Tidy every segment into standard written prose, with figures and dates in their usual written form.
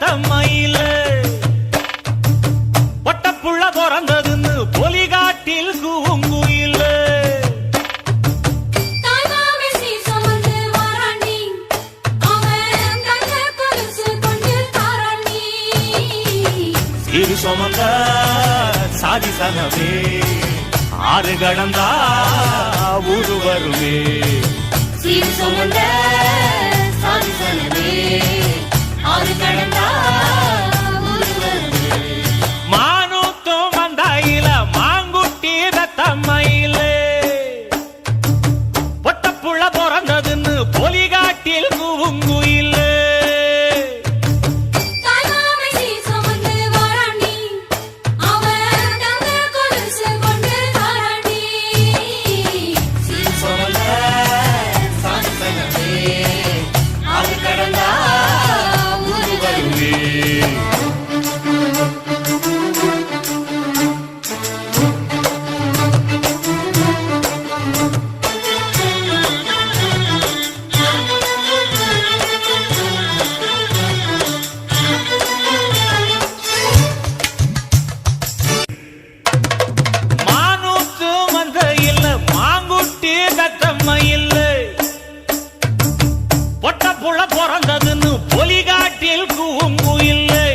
தம்மையில பொட்டப்புள்ள பிறந்ததுன்னு பொலிகாட்டில் கூங்குயில இரு சுமந்த சாதி சனமே ஆறு கடந்தா ஊரு வருமே சீர் சுமந்த சாதி சனமே ஆறு கடந்தா ஊரு வருமே மானூத்தும் வந்தாயில மாங்குட்டி ரத்தம்மையில பொட்டப்புள்ள பிறந்ததுன்னு பொலிகாட்டில் கூங்குயில பொட்டப்புள்ள பிறந்ததுன்னு பொலிகாட்டில் கூங்குயில்லை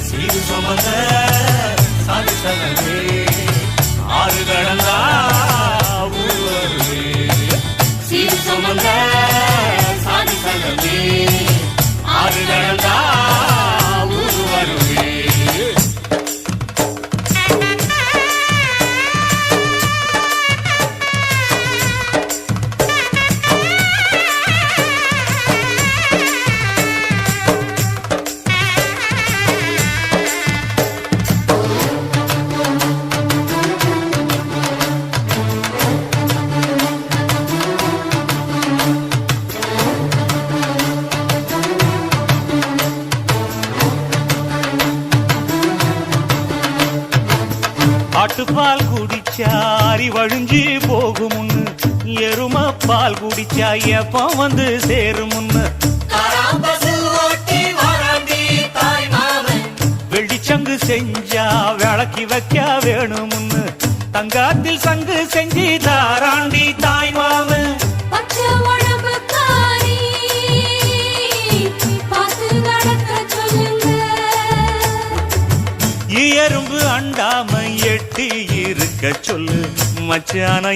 சீரு சுமந்த சாதி சனமே ஆறு கடந்தா ஊரு வருமே சீர் சுமந்த சாதி சனமே ஆறு கடந்தா ஊரு வருமே ஆட்டுப்பால் குடிச்சா அறிவழிஞ்சி போகுமுன்னு எரும பால் குடிச்சா எப்ப வந்து சேருமுன்னு வெள்ளிச்சங்கு செஞ்சா விளக்கி வைக்க வேணுமுன்னு தங்காத்தில் சங்கு செஞ்சு தாராண்டி தாய் மாமன் எறும்பு அண்டாம எட்டி இருக்க சொல்லு மச்சான